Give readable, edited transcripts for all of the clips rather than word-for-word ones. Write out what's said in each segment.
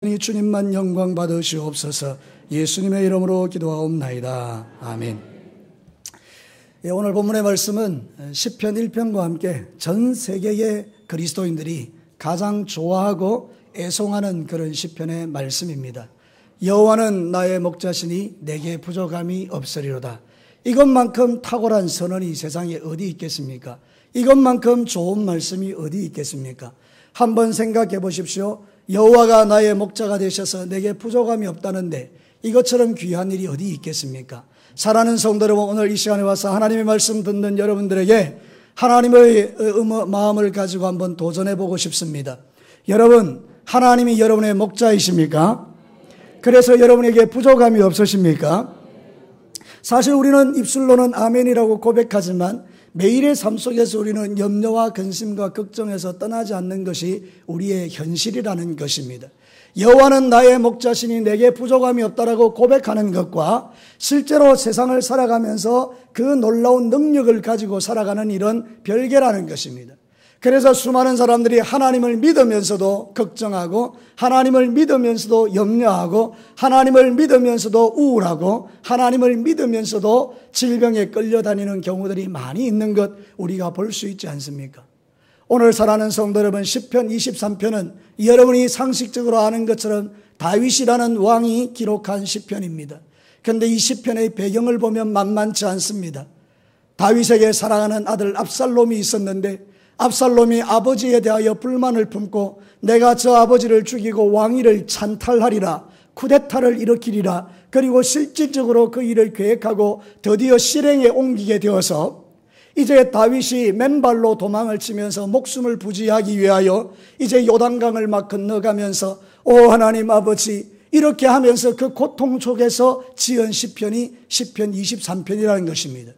주님만 영광 받으시옵소서. 예수님의 이름으로 기도하옵나이다. 아멘. 오늘 본문의 말씀은 시편 1편과 함께 전 세계의 그리스도인들이 가장 좋아하고 애송하는 그런 시편의 말씀입니다. 여호와는 나의 목자시니 내게 부족함이 없으리로다. 이것만큼 탁월한 선언이 세상에 어디 있겠습니까? 이것만큼 좋은 말씀이 어디 있겠습니까? 한번 생각해 보십시오. 여호와가 나의 목자가 되셔서 내게 부족함이 없다는데 이것처럼 귀한 일이 어디 있겠습니까? 사랑하는 성도 여러분, 오늘 이 시간에 와서 하나님의 말씀 듣는 여러분들에게 하나님의 마음을 가지고 한번 도전해 보고 싶습니다. 여러분, 하나님이 여러분의 목자이십니까? 그래서 여러분에게 부족함이 없으십니까? 사실 우리는 입술로는 아멘이라고 고백하지만 매일의 삶 속에서 우리는 염려와 근심과 걱정에서 떠나지 않는 것이 우리의 현실이라는 것입니다. 여호와는 나의 목자시니 내게 부족함이 없다라고 고백하는 것과 실제로 세상을 살아가면서 그 놀라운 능력을 가지고 살아가는 일은 별개라는 것입니다. 그래서 수많은 사람들이 하나님을 믿으면서도 걱정하고, 하나님을 믿으면서도 염려하고, 하나님을 믿으면서도 우울하고, 하나님을 믿으면서도 질병에 끌려다니는 경우들이 많이 있는 것 우리가 볼 수 있지 않습니까? 오늘 사랑하는 성도 여러분, 시편 23편은 여러분이 상식적으로 아는 것처럼 다윗이라는 왕이 기록한 시편입니다. 그런데 이 시편의 배경을 보면 만만치 않습니다. 다윗에게 사랑하는 아들 압살롬이 있었는데 압살롬이 아버지에 대하여 불만을 품고 내가 저 아버지를 죽이고 왕위를 찬탈하리라, 쿠데타를 일으키리라, 그리고 실질적으로 그 일을 계획하고 드디어 실행에 옮기게 되어서 이제 다윗이 맨발로 도망을 치면서 목숨을 부지하기 위하여 이제 요단강을 막 건너가면서 오 하나님 아버지 이렇게 하면서 그 고통 속에서 지은 시편이 시편 23편이라는 것입니다.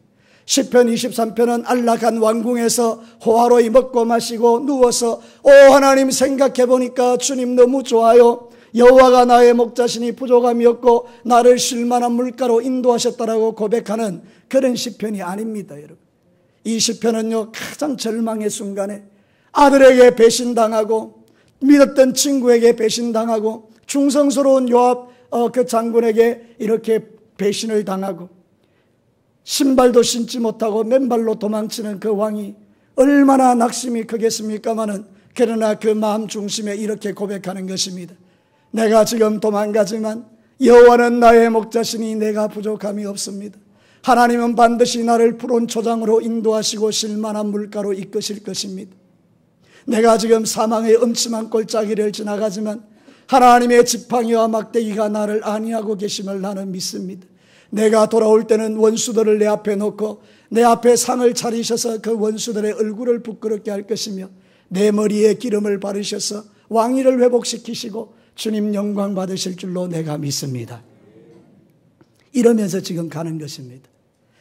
시편 23편은 안락한 왕궁에서 호화로이 먹고 마시고 누워서 오 하나님 생각해 보니까 주님 너무 좋아요. 여호와가 나의 목자시니 부족함이 없고 나를 쉴만한 물가로 인도하셨다라고 고백하는 그런 시편이 아닙니다. 여러분, 이 시편은요 가장 절망의 순간에 아들에게 배신당하고 믿었던 친구에게 배신당하고 충성스러운 요압 그 장군에게 이렇게 배신을 당하고 신발도 신지 못하고 맨발로 도망치는 그 왕이 얼마나 낙심이 크겠습니까마는, 그러나 그 마음 중심에 이렇게 고백하는 것입니다. 내가 지금 도망가지만 여호와는 나의 목자시니 내가 부족함이 없습니다. 하나님은 반드시 나를 푸른 초장으로 인도하시고 쉴만한 물가로 이끄실 것입니다. 내가 지금 사망의 음침한 골짜기를 지나가지만 하나님의 지팡이와 막대기가 나를 안위하고 계심을 나는 믿습니다. 내가 돌아올 때는 원수들을 내 앞에 놓고 내 앞에 상을 차리셔서 그 원수들의 얼굴을 부끄럽게 할 것이며 내 머리에 기름을 바르셔서 왕위를 회복시키시고 주님 영광 받으실 줄로 내가 믿습니다. 이러면서 지금 가는 것입니다.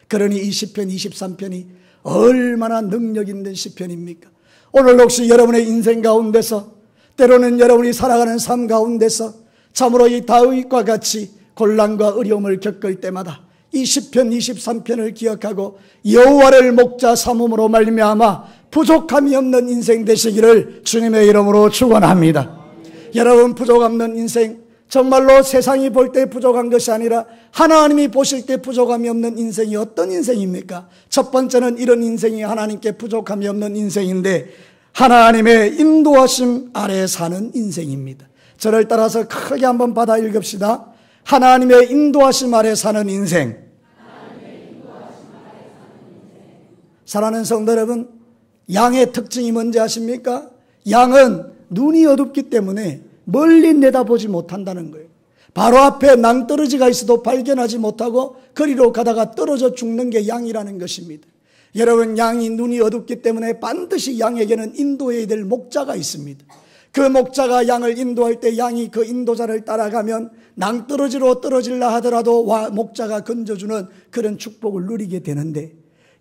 그러니 이 시편 23편이 얼마나 능력 있는 시편입니까? 오늘 혹시 여러분의 인생 가운데서 때로는 여러분이 살아가는 삶 가운데서 참으로 이 다윗과 같이 곤란과 어려움을 겪을 때마다 이 시편 23편을 기억하고 여호와를 목자 삼음으로 말미암아 부족함이 없는 인생 되시기를 주님의 이름으로 축원합니다. 여러분, 부족 없는 인생, 정말로 세상이 볼 때 부족한 것이 아니라 하나님이 보실 때 부족함이 없는 인생이 어떤 인생입니까? 첫 번째는 이런 인생이 하나님께 부족함이 없는 인생인데 하나님의 인도하심 아래 사는 인생입니다. 저를 따라서 크게 한번 받아 읽읍시다. 하나님의 인도하심 아래 사는 인생. 사랑하는 성도 여러분, 양의 특징이 뭔지 아십니까? 양은 눈이 어둡기 때문에 멀리 내다보지 못한다는 거예요. 바로 앞에 낭떠러지가 있어도 발견하지 못하고 거리로 가다가 떨어져 죽는 게 양이라는 것입니다. 여러분, 양이 눈이 어둡기 때문에 반드시 양에게는 인도해야 될 목자가 있습니다. 그 목자가 양을 인도할 때 양이 그 인도자를 따라가면 낭떠러지로 떨어질라 하더라도 목자가 건져주는 그런 축복을 누리게 되는데,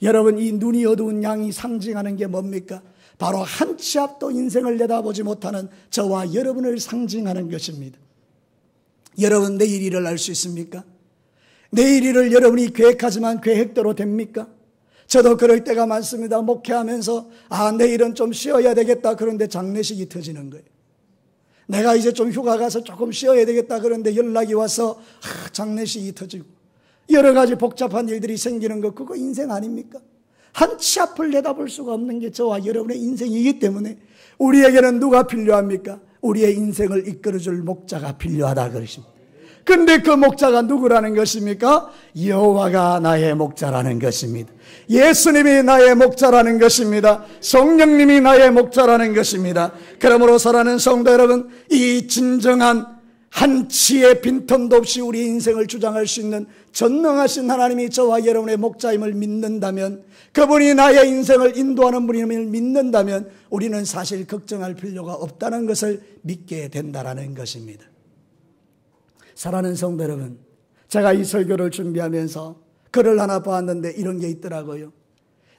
여러분, 이 눈이 어두운 양이 상징하는 게 뭡니까? 바로 한 치 앞도 인생을 내다보지 못하는 저와 여러분을 상징하는 것입니다. 여러분, 내일 일을 알 수 있습니까? 내일 일을 여러분이 계획하지만 계획대로 됩니까? 저도 그럴 때가 많습니다. 목회하면서 내일은 좀 쉬어야 되겠다. 그런데 장례식이 터지는 거예요. 내가 이제 좀 휴가 가서 조금 쉬어야 되겠다 그런데 연락이 와서 장례식이 터지고 여러 가지 복잡한 일들이 생기는 것, 그거 인생 아닙니까? 한치 앞을 내다볼 수가 없는 게 저와 여러분의 인생이기 때문에 우리에게는 누가 필요합니까? 우리의 인생을 이끌어줄 목자가 필요하다 그러십니다. 근데 그 목자가 누구라는 것입니까? 여호와가 나의 목자라는 것입니다. 예수님이 나의 목자라는 것입니다. 성령님이 나의 목자라는 것입니다. 그러므로 사랑하는 성도 여러분, 이 진정한 한치의 빈틈도 없이 우리 인생을 주장할 수 있는 전능하신 하나님이 저와 여러분의 목자임을 믿는다면, 그분이 나의 인생을 인도하는 분임을 믿는다면 우리는 사실 걱정할 필요가 없다는 것을 믿게 된다는 것입니다. 사랑하는 성도 여러분, 제가 이 설교를 준비하면서 글을 하나 보았는데 이런 게 있더라고요.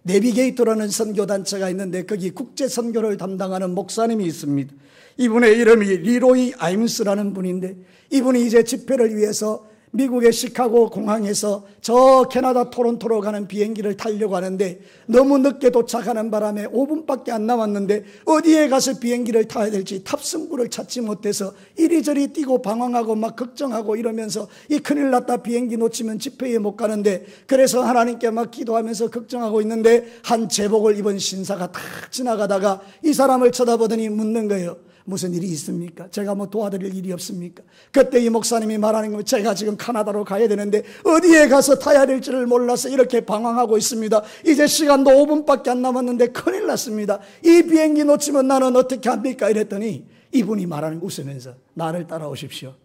내비게이터라는 선교단체가 있는데 거기 국제선교를 담당하는 목사님이 있습니다. 이분의 이름이 리로이 아임스라는 분인데, 이분이 이제 집회를 위해서 미국의 시카고 공항에서 저 캐나다 토론토로 가는 비행기를 타려고 하는데 너무 늦게 도착하는 바람에 5분밖에 안 남았는데 어디에 가서 비행기를 타야 될지 탑승구를 찾지 못해서 이리저리 뛰고 방황하고 막 걱정하고 이러면서 이 큰일 났다, 비행기 놓치면 집회에 못 가는데, 그래서 하나님께 막 기도하면서 걱정하고 있는데 한 제복을 입은 신사가 탁 지나가다가 이 사람을 쳐다보더니 묻는 거예요. 무슨 일이 있습니까? 제가 뭐 도와드릴 일이 없습니까? 그때 이 목사님이 말하는 건, 제가 지금 카나다로 가야 되는데 어디에 가서 타야 될지를 몰라서 이렇게 방황하고 있습니다. 이제 시간도 5분밖에 안 남았는데 큰일 났습니다. 이 비행기 놓치면 나는 어떻게 합니까? 이랬더니 이분이 말하는 거 웃으면서, 나를 따라오십시오.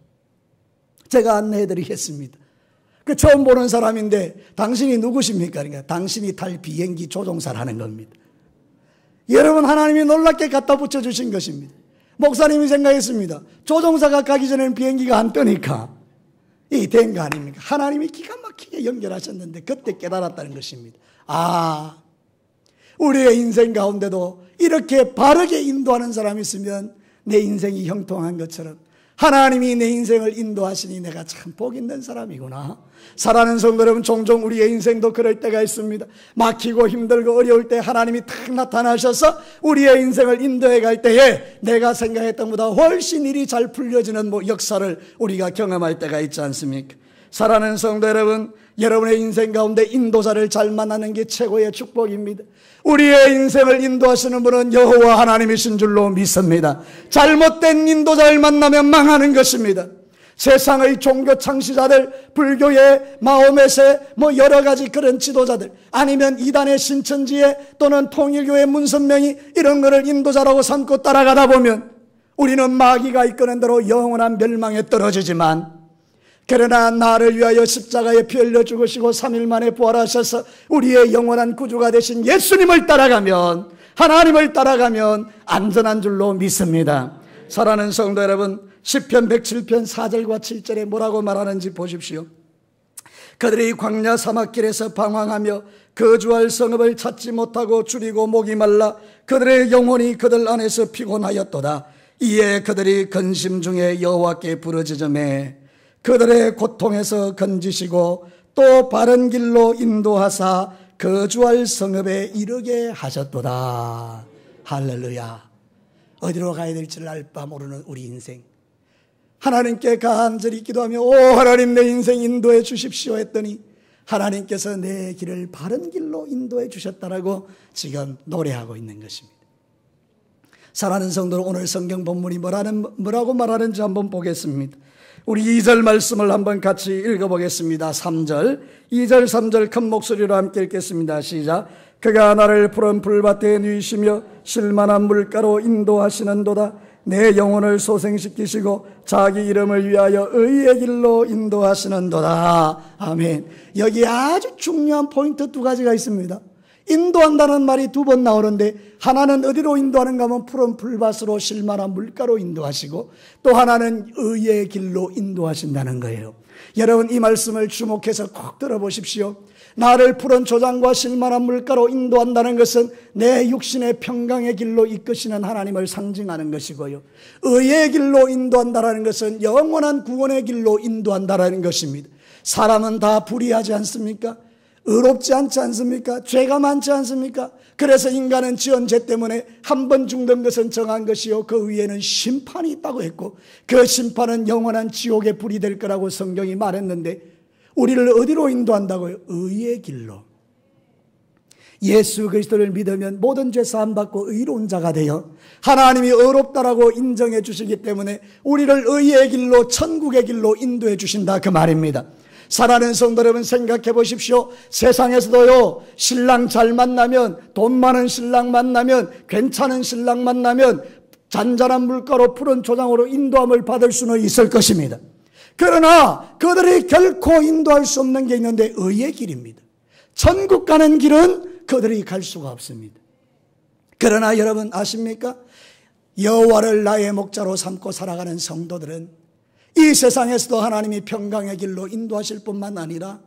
제가 안내해드리겠습니다. 그 처음 보는 사람인데 당신이 누구십니까? 그러니까 당신이 탈 비행기 조종사라는 겁니다. 여러분, 하나님이 놀랍게 갖다 붙여주신 것입니다. 목사님이 생각했습니다. 조종사가 가기 전에는 비행기가 안 뜨니까 이 된 거 아닙니까? 하나님이 기가 막히게 연결하셨는데 그때 깨달았다는 것입니다. 아, 우리의 인생 가운데도 이렇게 바르게 인도하는 사람이 있으면 내 인생이 형통한 것처럼 하나님이 내 인생을 인도하시니 내가 참 복 있는 사람이구나. 사랑하는 성도 여러분, 종종 우리의 인생도 그럴 때가 있습니다. 막히고 힘들고 어려울 때 하나님이 탁 나타나셔서 우리의 인생을 인도해 갈 때에 내가 생각했던 것보다 훨씬 일이 잘 풀려지는 역사를 우리가 경험할 때가 있지 않습니까? 사랑하는 성도 여러분, 여러분의 인생 가운데 인도자를 잘 만나는 게 최고의 축복입니다. 우리의 인생을 인도하시는 분은 여호와 하나님이신 줄로 믿습니다. 잘못된 인도자를 만나면 망하는 것입니다. 세상의 종교 창시자들, 불교의 마호메세, 여러 가지 그런 지도자들, 아니면 이단의 신천지에 또는 통일교의 문선명이 이런 거를 인도자라고 삼고 따라가다 보면 우리는 마귀가 이끄는 대로 영원한 멸망에 떨어지지만, 그러나 나를 위하여 십자가에 피 흘려 죽으시고 3일 만에 부활하셔서 우리의 영원한 구주가 되신 예수님을 따라가면, 하나님을 따라가면 안전한 줄로 믿습니다. 사랑하는 성도 여러분, 시편 107편 4절과 7절에 뭐라고 말하는지 보십시오. 그들이 광야 사막길에서 방황하며 거주할 성읍을 찾지 못하고 줄이고 목이 말라 그들의 영혼이 그들 안에서 피곤하였도다. 이에 그들이 근심 중에 여호와께 부르짖으매 그들의 고통에서 건지시고 또 바른 길로 인도하사 거주할 성읍에 이르게 하셨도다. 할렐루야. 어디로 가야 될지를 알 바 모르는 우리 인생, 하나님께 간절히 기도하며 오 하나님, 내 인생 인도해 주십시오 했더니 하나님께서 내 길을 바른 길로 인도해 주셨다라고 지금 노래하고 있는 것입니다. 사랑하는 성도들, 오늘 성경 본문이 뭐라고 말하는지 한번 보겠습니다. 우리 2절 말씀을 한번 같이 읽어보겠습니다. 3절, 2절 3절 큰 목소리로 함께 읽겠습니다. 시작. 그가 나를 푸른 풀밭에 누이시며 실만한 물가로 인도하시는도다. 내 영혼을 소생시키시고 자기 이름을 위하여 의의 길로 인도하시는도다. 아멘. 여기 아주 중요한 포인트 두 가지가 있습니다. 인도한다는 말이 두 번 나오는데, 하나는 어디로 인도하는가 하면 푸른 풀밭으로 실만한 물가로 인도하시고, 또 하나는 의의 길로 인도하신다는 거예요. 여러분, 이 말씀을 주목해서 꼭 들어보십시오. 나를 푸른 초장과 실만한 물가로 인도한다는 것은 내 육신의 평강의 길로 이끄시는 하나님을 상징하는 것이고요, 의의 길로 인도한다는 것은 영원한 구원의 길로 인도한다는 것입니다. 사람은 다 불의하지 않습니까? 의롭지 않지 않습니까? 죄가 많지 않습니까? 그래서 인간은 지은 죄 때문에 한 번 죽는 것은 정한 것이요 그 위에는 심판이 있다고 했고 그 심판은 영원한 지옥의 불이 될 거라고 성경이 말했는데 우리를 어디로 인도한다고요? 의의 길로. 예수 그리스도를 믿으면 모든 죄 사함 받고 의로운 자가 되어 하나님이 의롭다라고 인정해 주시기 때문에 우리를 의의 길로 천국의 길로 인도해 주신다 그 말입니다. 사랑하는 성도 여러분 생각해 보십시오. 세상에서도요 신랑 잘 만나면 돈 많은 신랑 만나면 괜찮은 신랑 만나면 잔잔한 물가로 푸른 초장으로 인도함을 받을 수는 있을 것입니다. 그러나 그들이 결코 인도할 수 없는 게 있는데 의의 길입니다. 천국 가는 길은 그들이 갈 수가 없습니다. 그러나 여러분 아십니까? 여호와를 나의 목자로 삼고 살아가는 성도들은 이 세상에서도 하나님이 평강의 길로 인도하실 뿐만 아니라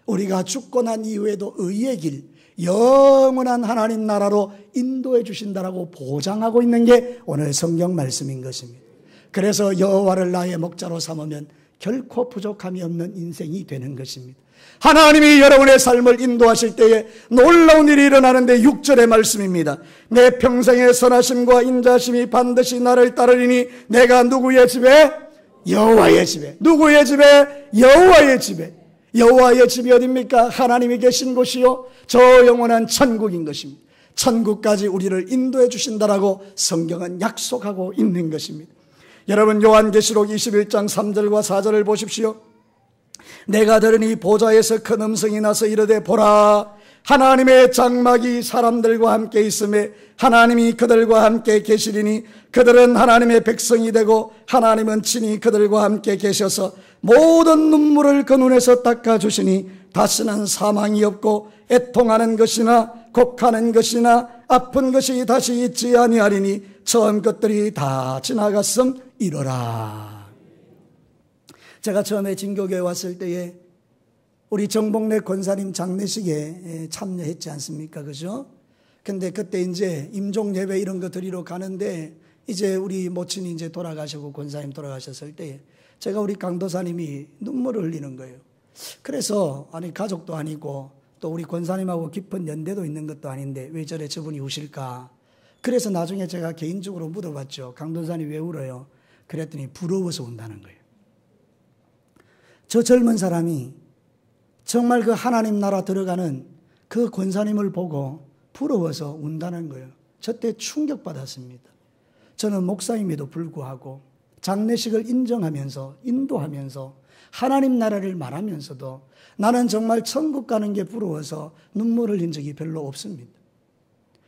우리가 죽고 난 이후에도 의의 길, 영원한 하나님 나라로 인도해 주신다라고 보장하고 있는 게 오늘 성경 말씀인 것입니다. 그래서 여호와를 나의 목자로 삼으면 결코 부족함이 없는 인생이 되는 것입니다. 하나님이 여러분의 삶을 인도하실 때에 놀라운 일이 일어나는데 6절의 말씀입니다. 내 평생의 선하심과 인자심이 반드시 나를 따르리니 내가 누구의 집에? 여호와의 집에. 누구의 집에? 여호와의 집에. 여호와의 집이 어디입니까? 하나님이 계신 곳이요 저 영원한 천국인 것입니다. 천국까지 우리를 인도해 주신다라고 성경은 약속하고 있는 것입니다. 여러분 요한계시록 21장 3절과 4절을 보십시오. 내가 들으니 보좌에서 큰 음성이 나서 이르되 보라 하나님의 장막이 사람들과 함께 있음에 하나님이 그들과 함께 계시리니 그들은 하나님의 백성이 되고 하나님은 친히 그들과 함께 계셔서 모든 눈물을 그 눈에서 닦아주시니 다시는 사망이 없고 애통하는 것이나 곡하는 것이나 아픈 것이 다시 있지 아니하리니 처음 것들이 다 지나갔음이로라. 제가 처음에 진교교에 왔을 때에 우리 정복래 권사님 장례식에 참여했지 않습니까? 그죠? 근데 그때 이제 임종 예배 이런 거 드리러 가는데 이제 우리 모친이 이제 돌아가시고 권사님 돌아가셨을 때 제가 우리 강도사님이 눈물을 흘리는 거예요. 그래서 아니 가족도 아니고 또 우리 권사님하고 깊은 연대도 있는 것도 아닌데 왜 저래 저분이 우실까? 그래서 나중에 제가 개인적으로 물어봤죠. 강도사님 왜 울어요? 그랬더니 부러워서 운다는 거예요. 저 젊은 사람이 정말 그 하나님 나라 들어가는 그 권사님을 보고 부러워서 운다는 거예요. 저때 충격받았습니다. 저는 목사임에도 불구하고 장례식을 인정하면서 인도하면서 하나님 나라를 말하면서도 나는 정말 천국 가는 게 부러워서 눈물을 흘린 적이 별로 없습니다.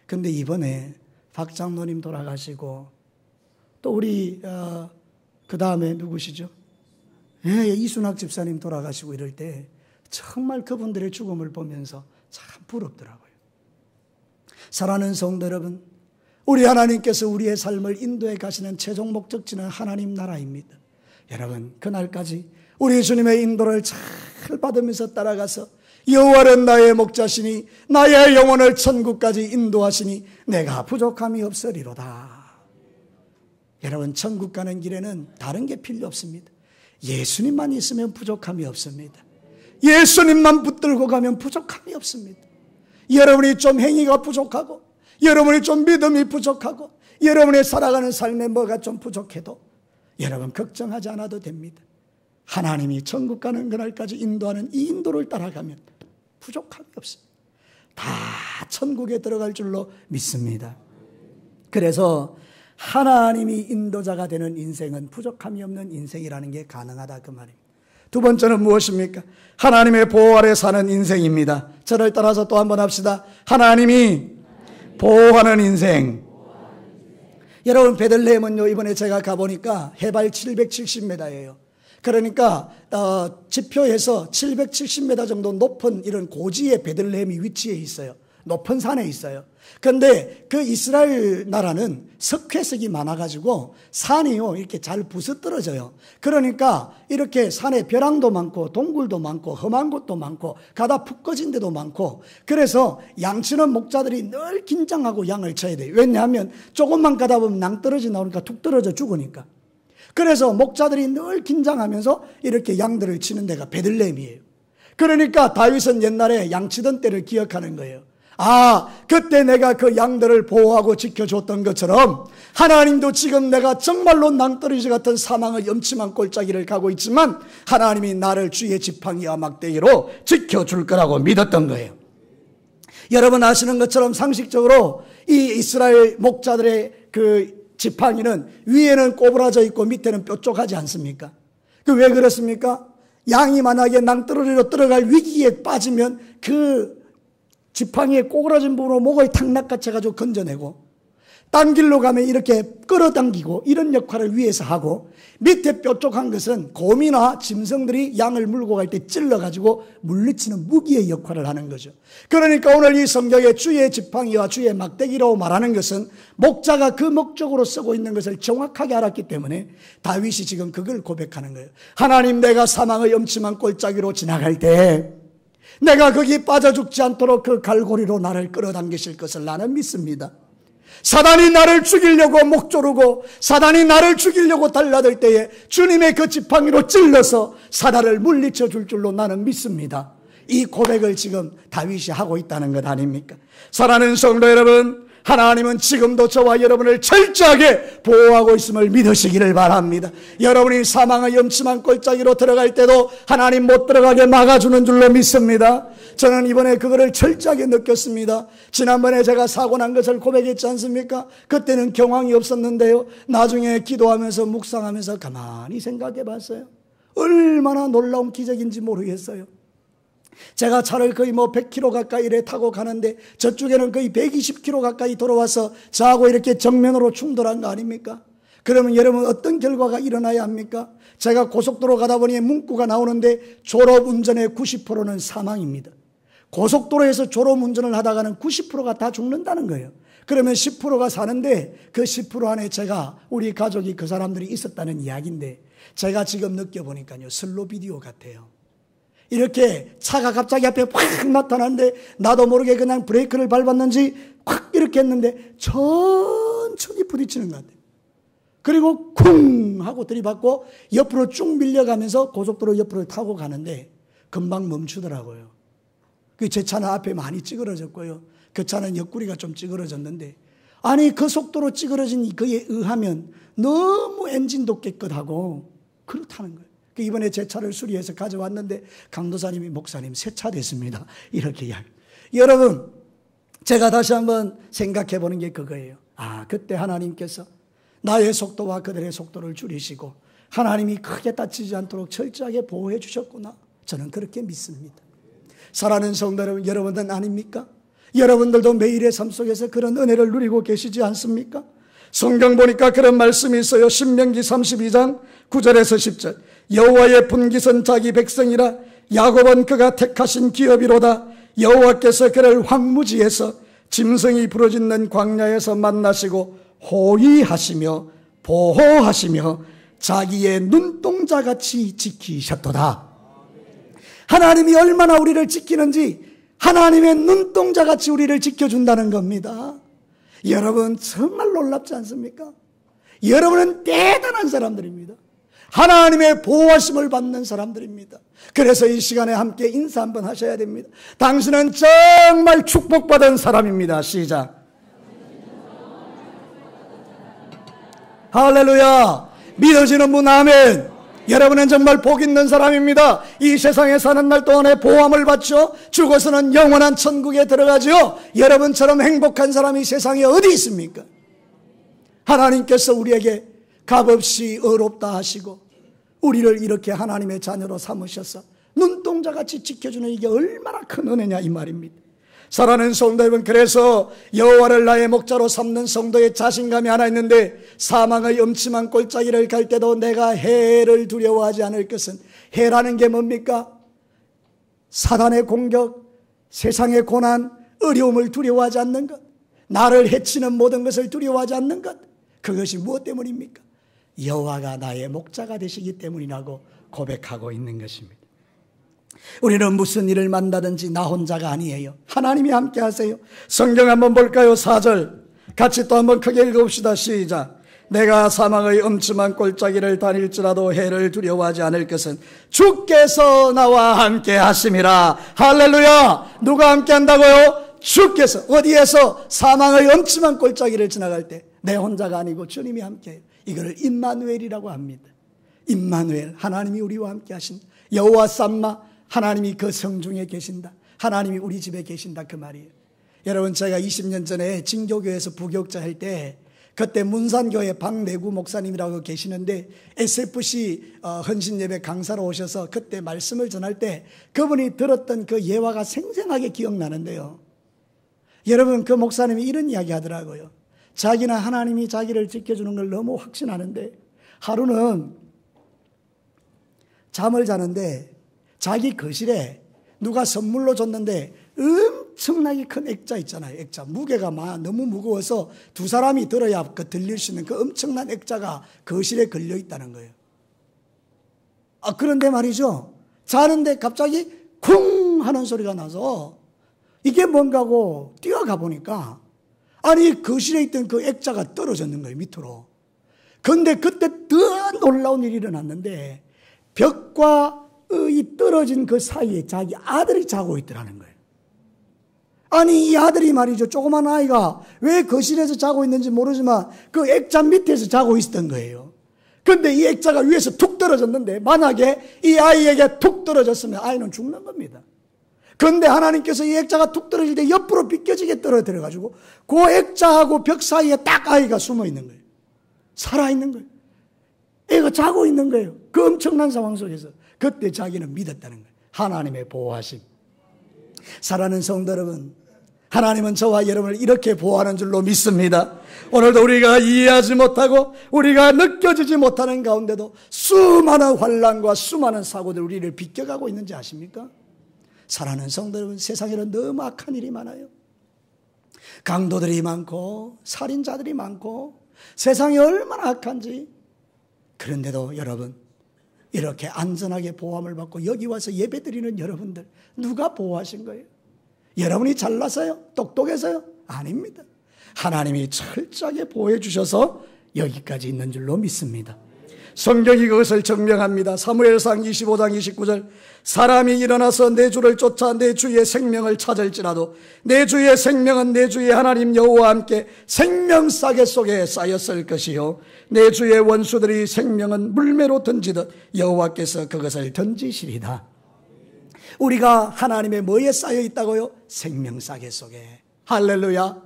그런데 이번에 박 장로님 돌아가시고 또 우리 그 다음에 누구시죠? 이순학 집사님 돌아가시고 이럴 때 정말 그분들의 죽음을 보면서 참 부럽더라고요. 사랑하는 성도 여러분, 우리 하나님께서 우리의 삶을 인도해 가시는 최종 목적지는 하나님 나라입니다. 여러분 그날까지 우리 주님의 인도를 잘 받으면서 따라가서 여호와는 나의 목자시니 나의 영혼을 천국까지 인도하시니 내가 부족함이 없으리로다. 여러분 천국 가는 길에는 다른 게 필요 없습니다. 예수님만 있으면 부족함이 없습니다. 예수님만 붙들고 가면 부족함이 없습니다. 여러분이 좀 행위가 부족하고 여러분이 좀 믿음이 부족하고 여러분의 살아가는 삶에 뭐가 좀 부족해도 여러분 걱정하지 않아도 됩니다. 하나님이 천국 가는 그날까지 인도하는 이 인도를 따라가면 부족함이 없습니다. 다 천국에 들어갈 줄로 믿습니다. 그래서 하나님이 인도자가 되는 인생은 부족함이 없는 인생이라는 게 가능하다 그 말입니다. 두 번째는 무엇입니까? 하나님의 보호 아래 사는 인생입니다. 저를 따라서 또 한번 합시다. 하나님이 보호하는 인생. 여러분 베들레헴은요 이번에 제가 가보니까 해발 770m예요. 그러니까 지표에서 770m 정도 높은 이런 고지에 베들레헴이 위치해 있어요. 높은 산에 있어요. 그런데 그 이스라엘 나라는 석회석이 많아가지고 산이요 이렇게 잘 부서떨어져요. 그러니까 이렇게 산에 벼랑도 많고 동굴도 많고 험한 곳도 많고 가다 푹 꺼진 데도 많고 그래서 양치는 목자들이 늘 긴장하고 양을 쳐야 돼요. 왜냐하면 조금만 가다 보면 낭떠러지 나오니까 툭 떨어져 죽으니까. 그래서 목자들이 늘 긴장하면서 이렇게 양들을 치는 데가 베들레헴이에요. 그러니까 다윗은 옛날에 양치던 때를 기억하는 거예요. 아, 그때 내가 그 양들을 보호하고 지켜줬던 것처럼 하나님도 지금 내가 정말로 낭떠러지 같은 사망의 엄침한 골짜기를 가고 있지만 하나님이 나를 주의 지팡이와 막대기로 지켜줄 거라고 믿었던 거예요. 여러분 아시는 것처럼 상식적으로 이 이스라엘 목자들의 그 지팡이는 위에는 꼬부라져 있고 밑에는 뾰족하지 않습니까? 그 왜 그렇습니까? 양이 만약에 낭떠러지로 들어갈 위기에 빠지면 그 지팡이에 꼬부라진 부분으로 목을 탁 낚아채가지고 건져내고 딴 길로 가면 이렇게 끌어당기고 이런 역할을 위에서 하고 밑에 뾰족한 것은 곰이나 짐승들이 양을 물고 갈 때 찔러가지고 물리치는 무기의 역할을 하는 거죠. 그러니까 오늘 이 성경에 주의 지팡이와 주의 막대기라고 말하는 것은 목자가 그 목적으로 쓰고 있는 것을 정확하게 알았기 때문에 다윗이 지금 그걸 고백하는 거예요. 하나님, 내가 사망의 엄침한 골짜기로 지나갈 때 내가 거기 빠져 죽지 않도록 그 갈고리로 나를 끌어당기실 것을 나는 믿습니다. 사단이 나를 죽이려고 목 조르고 사단이 나를 죽이려고 달라들 때에 주님의 그 지팡이로 찔러서 사단을 물리쳐 줄 줄로 나는 믿습니다. 이 고백을 지금 다윗이 하고 있다는 것 아닙니까? 사랑하는 성도 여러분, 하나님은 지금도 저와 여러분을 철저하게 보호하고 있음을 믿으시기를 바랍니다. 여러분이 사망의 엄침한 골짜기로 들어갈 때도 하나님 못 들어가게 막아주는 줄로 믿습니다. 저는 이번에 그거를 철저하게 느꼈습니다. 지난번에 제가 사고 난 것을 고백했지 않습니까? 그때는 경황이 없었는데요, 나중에 기도하면서 묵상하면서 가만히 생각해 봤어요. 얼마나 놀라운 기적인지 모르겠어요. 제가 차를 거의 100km 가까이를 타고 가는데 저쪽에는 거의 120km 가까이 돌아와서 저하고 이렇게 정면으로 충돌한 거 아닙니까? 그러면 여러분 어떤 결과가 일어나야 합니까? 제가 고속도로 가다 보니 문구가 나오는데 졸업운전의 90%는 사망입니다. 고속도로에서 졸업운전을 하다가는 90%가 다 죽는다는 거예요. 그러면 10%가 사는데 그 10% 안에 제가, 우리 가족이 그 사람들이 있었다는 이야기인데 제가 지금 느껴보니까요, 슬로 비디오 같아요. 이렇게 차가 갑자기 앞에 확 나타나는데 나도 모르게 그냥 브레이크를 밟았는지 확 이렇게 했는데 천천히 부딪히는 것 같아요. 그리고 쿵 하고 들이받고 옆으로 쭉 밀려가면서 고속도로 옆으로 타고 가는데 금방 멈추더라고요. 제 차는 앞에 많이 찌그러졌고요, 그 차는 옆구리가 좀 찌그러졌는데, 아니 그 속도로 찌그러진 그에 의하면 너무 엔진도 깨끗하고 그렇다는 거예요. 이번에 제 차를 수리해서 가져왔는데 강도사님이, 목사님 새 차 됐습니다, 이렇게 이야기. 여러분, 제가 다시 한번 생각해 보는 게 그거예요. 아, 그때 하나님께서 나의 속도와 그들의 속도를 줄이시고 하나님이 크게 다치지 않도록 철저하게 보호해 주셨구나. 저는 그렇게 믿습니다. 사랑하는 성도 여러분, 여러분들은 아닙니까? 여러분들도 매일의 삶 속에서 그런 은혜를 누리고 계시지 않습니까? 성경 보니까 그런 말씀이 있어요. 신명기 32장 9절에서 10절. 여호와의 분깃은 자기 백성이라 야곱은 그가 택하신 기업이로다. 여호와께서 그를 황무지에서 짐승이 부러짓는 광야에서 만나시고 호위하시며 보호하시며 자기의 눈동자같이 지키셨도다. 하나님이 얼마나 우리를 지키는지 하나님의 눈동자같이 우리를 지켜준다는 겁니다. 여러분 정말 놀랍지 않습니까? 여러분은 대단한 사람들입니다. 하나님의 보호하심을 받는 사람들입니다. 그래서 이 시간에 함께 인사 한번 하셔야 됩니다. 당신은 정말 축복받은 사람입니다. 시작. 할렐루야. 믿어지는 분 아멘. 여러분은 정말 복 있는 사람입니다. 이 세상에 사는 날 동안에 보호함을 받죠. 죽어서는 영원한 천국에 들어가죠. 여러분처럼 행복한 사람이 세상에 어디 있습니까? 하나님께서 우리에게 값없이 의롭다 하시고 우리를 이렇게 하나님의 자녀로 삼으셔서 눈동자같이 지켜주는 이게 얼마나 큰 은혜냐 이 말입니다. 사랑하는 성도 여러분, 그래서 여호와를 나의 목자로 삼는 성도의 자신감이 하나 있는데, 사망의 엄침한 골짜기를 갈 때도 내가 해를 두려워하지 않을 것은, 해라는 게 뭡니까? 사단의 공격, 세상의 고난, 어려움을 두려워하지 않는 것, 나를 해치는 모든 것을 두려워하지 않는 것, 그것이 무엇 때문입니까? 여호와가 나의 목자가 되시기 때문이라고 고백하고 있는 것입니다. 우리는 무슨 일을 만나든지 나 혼자가 아니에요. 하나님이 함께 하세요. 성경 한번 볼까요? 4절 같이 또 한번 크게 읽어봅시다. 시작. 내가 사망의 음침한 골짜기를 다닐지라도 해를 두려워하지 않을 것은 주께서 나와 함께 하심이라. 할렐루야. 누가 함께 한다고요? 주께서. 어디에서? 사망의 음침한 골짜기를 지나갈 때 내 혼자가 아니고 주님이 함께해요. 이거를 임마누엘이라고 합니다. 임마누엘, 하나님이 우리와 함께 하신다. 여호와 삼마, 하나님이 그 성중에 계신다. 하나님이 우리 집에 계신다, 그 말이에요. 여러분, 제가 20년 전에 진교교에서 부교육자 할 때 그때 문산교회 박내구 목사님이라고 계시는데 SFC 헌신예배 강사로 오셔서 그때 말씀을 전할 때 그분이 들었던 그 예화가 생생하게 기억나는데요. 여러분, 그 목사님이 이런 이야기 하더라고요. 자기는 하나님이 자기를 지켜주는 걸 너무 확신하는데 하루는 잠을 자는데 자기 거실에 누가 선물로 줬는데 엄청나게 큰 액자 있잖아요. 액자. 무게가 너무 무거워서 두 사람이 들어야 들릴 수 있는 그 엄청난 액자가 거실에 걸려 있다는 거예요. 그런데 말이죠. 자는데 갑자기 쿵 하는 소리가 나서 이게 뭔가고 뛰어가 보니까 아니 거실에 있던 그 액자가 떨어졌는 거예요. 밑으로. 그런데 그때 더 놀라운 일이 일어났는데 벽과 이 떨어진 그 사이에 자기 아들이 자고 있더라는 거예요. 아니 이 아들이 말이죠. 조그만 아이가 왜 거실에서 자고 있는지 모르지만 그 액자 밑에서 자고 있었던 거예요. 그런데 이 액자가 위에서 툭 떨어졌는데 만약에 이 아이에게 툭 떨어졌으면 아이는 죽는 겁니다. 그런데 하나님께서 이 액자가 툭 떨어질 때 옆으로 비껴지게 떨어뜨려가지고 그 액자하고 벽 사이에 딱 아이가 숨어 있는 거예요. 살아있는 거예요. 애가 자고 있는 거예요. 그 엄청난 상황 속에서 그때 자기는 믿었다는 거예요. 하나님의 보호하심. 사랑하는 성도 여러분, 하나님은 저와 여러분을 이렇게 보호하는 줄로 믿습니다. 오늘도 우리가 이해하지 못하고 우리가 느껴지지 못하는 가운데도 수많은 환난과 수많은 사고들 우리를 비껴가고 있는지 아십니까? 사랑하는 성도 여러분, 세상에는 너무 악한 일이 많아요. 강도들이 많고 살인자들이 많고 세상이 얼마나 악한지. 그런데도 여러분, 이렇게 안전하게 보호함을 받고 여기 와서 예배드리는 여러분들 누가 보호하신 거예요? 여러분이 잘나서요? 똑똑해서요? 아닙니다. 하나님이 철저하게 보호해 주셔서 여기까지 있는 줄로 믿습니다. 성경이 그것을 증명합니다. 사무엘상 25장 29절 사람이 일어나서 내 주를 쫓아 내 주의 생명을 찾을지라도 내 주의 생명은 내 주의 하나님 여호와와 함께 생명싸개 속에 쌓였을 것이요 내 주의 원수들이 생명은 물매로 던지듯 여호와께서 그것을 던지시리다. 우리가 하나님의 뭐에 쌓여 있다고요? 생명싸개 속에. 할렐루야.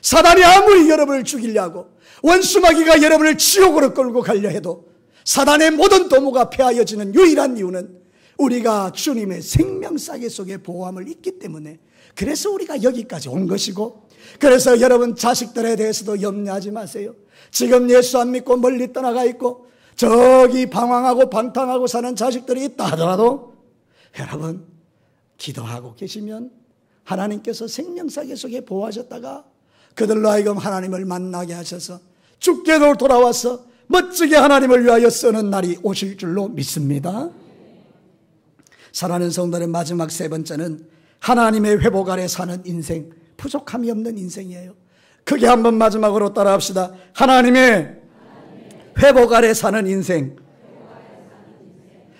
사단이 아무리 여러분을 죽이려고 원수마귀가 여러분을 지옥으로 끌고 가려 해도 사단의 모든 도모가 폐하여지는 유일한 이유는 우리가 주님의 생명싸개 속에 보호함을 있기 때문에, 그래서 우리가 여기까지 온 것이고, 그래서 여러분 자식들에 대해서도 염려하지 마세요. 지금 예수 안 믿고 멀리 떠나가 있고 저기 방황하고 방탕하고 사는 자식들이 있다 하더라도 여러분 기도하고 계시면 하나님께서 생명싸개 속에 보호하셨다가 그들로 하여금 하나님을 만나게 하셔서 죽게도 돌아와서 멋지게 하나님을 위하여 쓰는 날이 오실 줄로 믿습니다. 사랑하는 성도의 마지막 세 번째는 하나님의 회복 아래 사는 인생, 부족함이 없는 인생이에요. 크게 한번 마지막으로 따라합시다. 하나님의 회복 아래 사는 인생.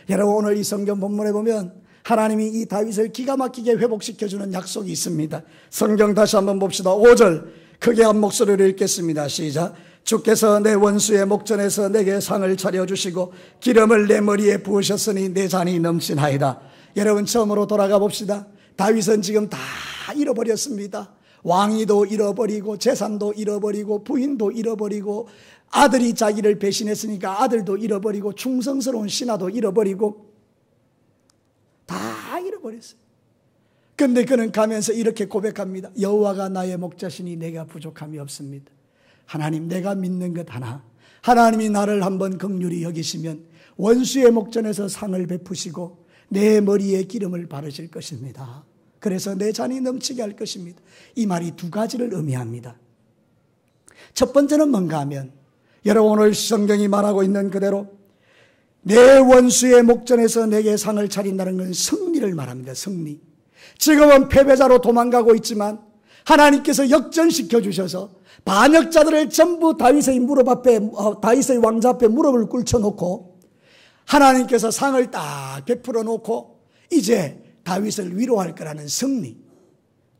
여러분 오늘 이 성경 본문에 보면 하나님이 이 다윗을 기가 막히게 회복시켜주는 약속이 있습니다. 성경 다시 한번 봅시다. 5절 크게 한 목소리로 읽겠습니다. 시작. 주께서 내 원수의 목전에서 내게 상을 차려주시고 기름을 내 머리에 부으셨으니 내 잔이 넘치나이다. 여러분 처음으로 돌아가 봅시다. 다윗은 지금 다 잃어버렸습니다. 왕위도 잃어버리고 재산도 잃어버리고 부인도 잃어버리고 아들이 자기를 배신했으니까 아들도 잃어버리고 충성스러운 신하도 잃어버리고 다 잃어버렸어요. 그런데 그는 가면서 이렇게 고백합니다. 여호와가 나의 목자시니 내가 부족함이 없습니다. 하나님, 내가 믿는 것 하나, 하나님이 나를 한번 긍휼히 여기시면 원수의 목전에서 상을 베푸시고 내 머리에 기름을 바르실 것입니다. 그래서 내 잔이 넘치게 할 것입니다. 이 말이 두 가지를 의미합니다. 첫 번째는 뭔가 하면 여러분 오늘 성경이 말하고 있는 그대로 내 원수의 목전에서 내게 상을 차린다는 건 승리를 말합니다. 승리. 지금은 패배자로 도망가고 있지만 하나님께서 역전시켜 주셔서 반역자들을 전부 다윗의 다윗의 왕자 앞에 무릎을 꿇쳐놓고 하나님께서 상을 딱 베풀어 놓고 이제 다윗을 위로할 거라는 승리.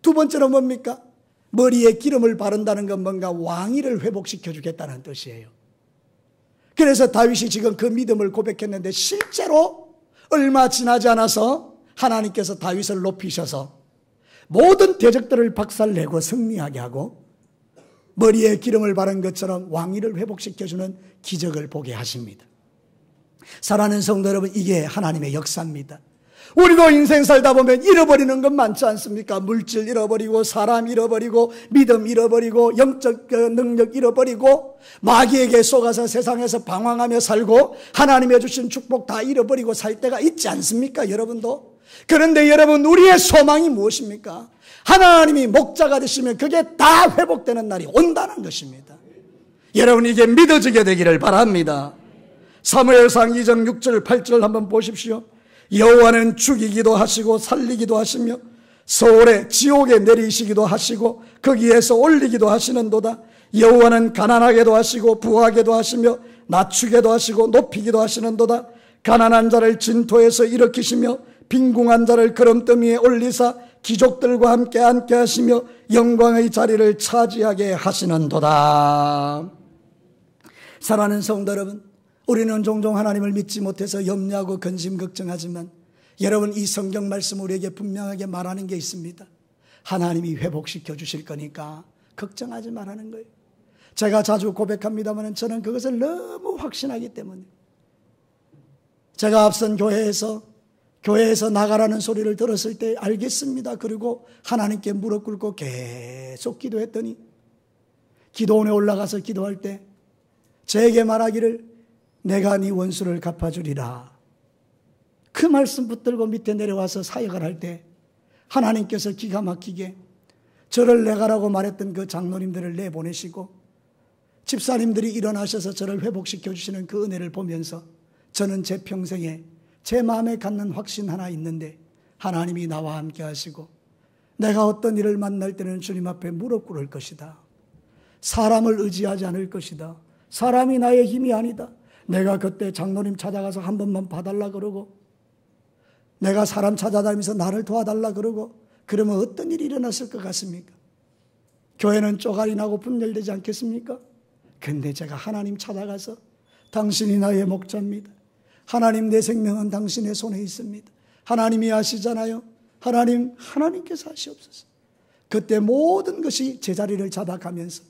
두 번째로 뭡니까? 머리에 기름을 바른다는 건 뭔가 왕위를 회복시켜 주겠다는 뜻이에요. 그래서 다윗이 지금 그 믿음을 고백했는데 실제로 얼마 지나지 않아서 하나님께서 다윗을 높이셔서 모든 대적들을 박살내고 승리하게 하고 머리에 기름을 바른 것처럼 왕위를 회복시켜주는 기적을 보게 하십니다. 사랑하는 성도 여러분, 이게 하나님의 역사입니다. 우리도 인생 살다 보면 잃어버리는 건 많지 않습니까? 물질 잃어버리고 사람 잃어버리고 믿음 잃어버리고 영적 능력 잃어버리고 마귀에게 속아서 세상에서 방황하며 살고 하나님의 주신 축복 다 잃어버리고 살 때가 있지 않습니까? 여러분도. 그런데 여러분, 우리의 소망이 무엇입니까? 하나님이 목자가 되시면 그게 다 회복되는 날이 온다는 것입니다. 여러분, 이게 믿어지게 되기를 바랍니다. 사무엘상 2장 6절 8절 한번 보십시오. 여호와는 죽이기도 하시고 살리기도 하시며 서울에 지옥에 내리시기도 하시고 거기에서 올리기도 하시는도다. 여호와는 가난하게도 하시고 부하게도 하시며 낮추게도 하시고 높이기도 하시는도다. 가난한 자를 진토에서 일으키시며 빈궁한 자를 거름더미에 올리사 귀족들과 함께 앉게 하시며 영광의 자리를 차지하게 하시는도다. 사랑하는 성도 여러분, 우리는 종종 하나님을 믿지 못해서 염려하고 근심 걱정하지만 여러분, 이 성경 말씀 우리에게 분명하게 말하는 게 있습니다. 하나님이 회복시켜 주실 거니까 걱정하지 말라는 거예요. 제가 자주 고백합니다만 저는 그것을 너무 확신하기 때문에 제가 앞선 교회에서 나가라는 소리를 들었을 때 알겠습니다. 그리고 하나님께 무릎 꿇고 계속 기도했더니 기도원에 올라가서 기도할 때 저에게 말하기를 내가 네 원수를 갚아주리라. 그 말씀 붙들고 밑에 내려와서 사역을 할 때 하나님께서 기가 막히게 저를 내가라고 말했던 그 장로님들을 내보내시고 집사님들이 일어나셔서 저를 회복시켜 주시는 그 은혜를 보면서 저는 제 평생에 제 마음에 갖는 확신 하나 있는데 하나님이 나와 함께 하시고 내가 어떤 일을 만날 때는 주님 앞에 무릎 꿇을 것이다. 사람을 의지하지 않을 것이다. 사람이 나의 힘이 아니다. 내가 그때 장로님 찾아가서 한 번만 봐달라 그러고 내가 사람 찾아다니면서 나를 도와달라 그러고 그러면 어떤 일이 일어났을 것 같습니까? 교회는 쪼가리 나고 분열되지 않겠습니까? 근데 제가 하나님 찾아가서 당신이 나의 목자입니다. 하나님, 내 생명은 당신의 손에 있습니다. 하나님이 아시잖아요. 하나님께서 하시옵소서. 그때 모든 것이 제자리를 잡아가면서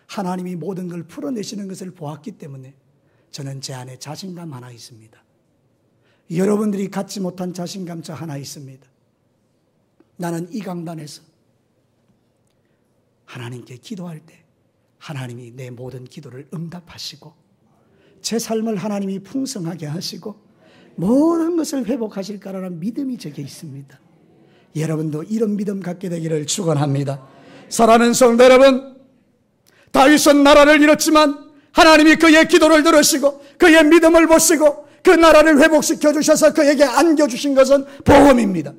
하나님이 모든 걸 풀어내시는 것을 보았기 때문에 저는 제 안에 자신감 하나 있습니다. 여러분들이 갖지 못한 자신감 저 하나 있습니다. 나는 이 강단에서 하나님께 기도할 때 하나님이 내 모든 기도를 응답하시고 제 삶을 하나님이 풍성하게 하시고 모든 것을 회복하실 거라는 믿음이 제게 있습니다. 여러분도 이런 믿음 갖게 되기를 축원합니다. 사랑하는 성도 여러분, 다윗은 나라를 잃었지만 하나님이 그의 기도를 들으시고 그의 믿음을 보시고 그 나라를 회복시켜 주셔서 그에게 안겨주신 것은 보험입니다.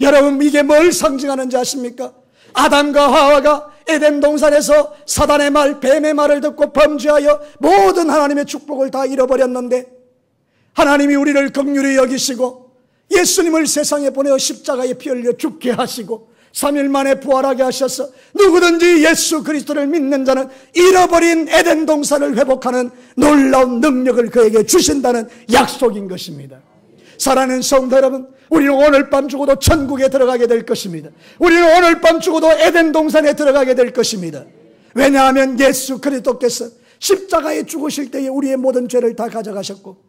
여러분, 이게 뭘 상징하는지 아십니까? 아담과 하와가 에덴 동산에서 사단의 말, 뱀의 말을 듣고 범죄하여 모든 하나님의 축복을 다 잃어버렸는데 하나님이 우리를 긍휼히 여기시고 예수님을 세상에 보내어 십자가에 피 흘려 죽게 하시고 3일 만에 부활하게 하셔서 누구든지 예수 그리스도를 믿는 자는 잃어버린 에덴 동산을 회복하는 놀라운 능력을 그에게 주신다는 약속인 것입니다. 사랑하는 성도 여러분, 우리는 오늘 밤 죽어도 천국에 들어가게 될 것입니다. 우리는 오늘 밤 죽어도 에덴 동산에 들어가게 될 것입니다. 왜냐하면 예수 그리스도께서 십자가에 죽으실 때에 우리의 모든 죄를 다 가져가셨고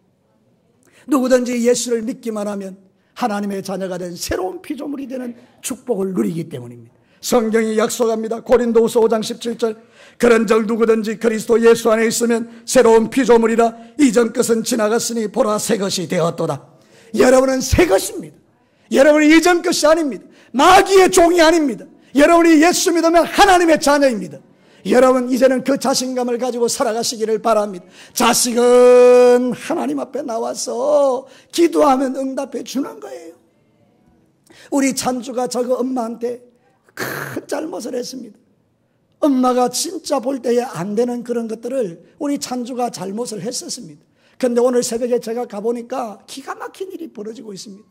누구든지 예수를 믿기만 하면 하나님의 자녀가 된 새로운 피조물이 되는 축복을 누리기 때문입니다. 성경이 약속합니다. 고린도후서 5장 17절 그런즉 누구든지 그리스도 예수 안에 있으면 새로운 피조물이라 이전 것은 지나갔으니 보라 새 것이 되었도다. 여러분은 새 것입니다. 여러분은 이전 것이 아닙니다. 마귀의 종이 아닙니다. 여러분이 예수 믿으면 하나님의 자녀입니다. 여러분 이제는 그 자신감을 가지고 살아가시기를 바랍니다. 자식은 하나님 앞에 나와서 기도하면 응답해 주는 거예요. 우리 찬주가 저거 엄마한테 큰 잘못을 했습니다. 엄마가 진짜 볼 때에 안 되는 그런 것들을 우리 찬주가 잘못을 했었습니다. 그런데 오늘 새벽에 제가 가보니까 기가 막힌 일이 벌어지고 있습니다.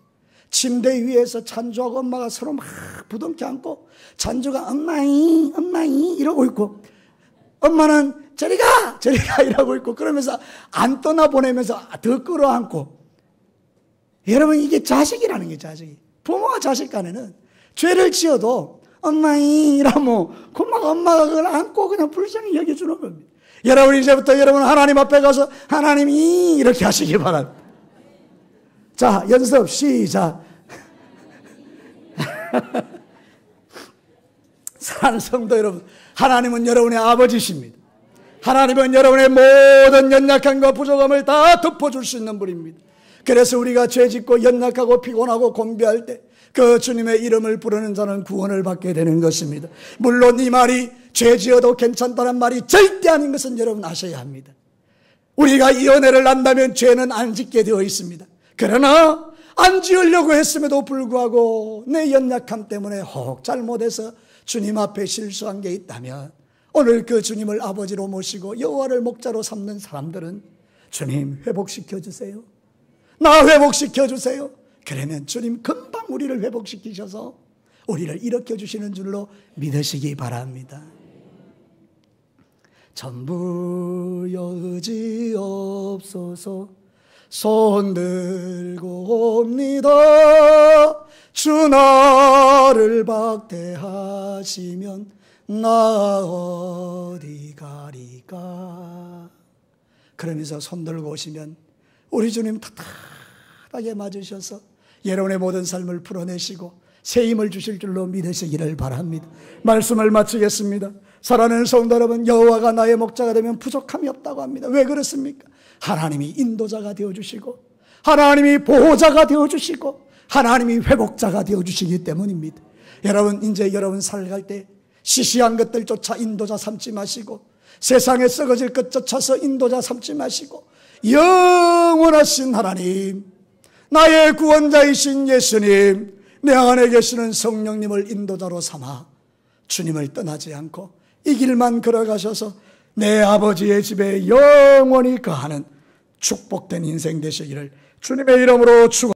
침대 위에서 찬주하고 엄마가 서로 막 부둥켜 안고 찬주가 엄마이 엄마이 이러고 있고 엄마는 저리 가 이러고 있고 그러면서 안 떠나보내면서 더 끌어안고. 여러분, 이게 자식이라는 게 자식이. 부모와 자식 간에는 죄를 지어도 엄마이 이러면 엄마가 그걸 안고 그냥 불쌍히 여겨주는 겁니다. 여러분, 이제부터 여러분 하나님 앞에 가서 하나님이 이렇게 하시기 바랍니다. 자, 연습 시작. 사랑하는 성도 여러분, 하나님은 여러분의 아버지십니다. 하나님은 여러분의 모든 연약함과 부족함을 다 덮어줄 수 있는 분입니다. 그래서 우리가 죄짓고 연약하고 피곤하고 곤비할 때 그 주님의 이름을 부르는 자는 구원을 받게 되는 것입니다. 물론 이 말이 죄지어도 괜찮다는 말이 절대 아닌 것은 여러분 아셔야 합니다. 우리가 이 은혜를 안다면 죄는 안 짓게 되어 있습니다. 그러나 안 지으려고 했음에도 불구하고 내 연약함 때문에 혹 잘못해서 주님 앞에 실수한 게 있다면 오늘 그 주님을 아버지로 모시고 여호와를 목자로 삼는 사람들은 주님 회복시켜 주세요. 나 회복시켜 주세요. 그러면 주님 금방 우리를 회복시키셔서 우리를 일으켜 주시는 줄로 믿으시기 바랍니다. 전부여 의지 없어서 손 들고 옵니다. 주 나를 박대하시면 나 어디 가리까. 그러면서 손 들고 오시면 우리 주님 탁탁하게 맞으셔서 여러분의 모든 삶을 풀어내시고 새 힘을 주실 줄로 믿으시기를 바랍니다. 말씀을 마치겠습니다. 사랑하는 성도 여러분, 여호와가 나의 목자가 되면 부족함이 없다고 합니다. 왜 그렇습니까? 하나님이 인도자가 되어주시고 하나님이 보호자가 되어주시고 하나님이 회복자가 되어주시기 때문입니다. 여러분, 이제 여러분 살아갈 때 시시한 것들 쫓아 인도자 삼지 마시고 세상에 썩어질 것 쫓아서 인도자 삼지 마시고 영원하신 하나님, 나의 구원자이신 예수님, 내 안에 계시는 성령님을 인도자로 삼아 주님을 떠나지 않고 이 길만 걸어가셔서 내 아버지의 집에 영원히 거하는 축복된 인생 되시기를 주님의 이름으로 축원합니다.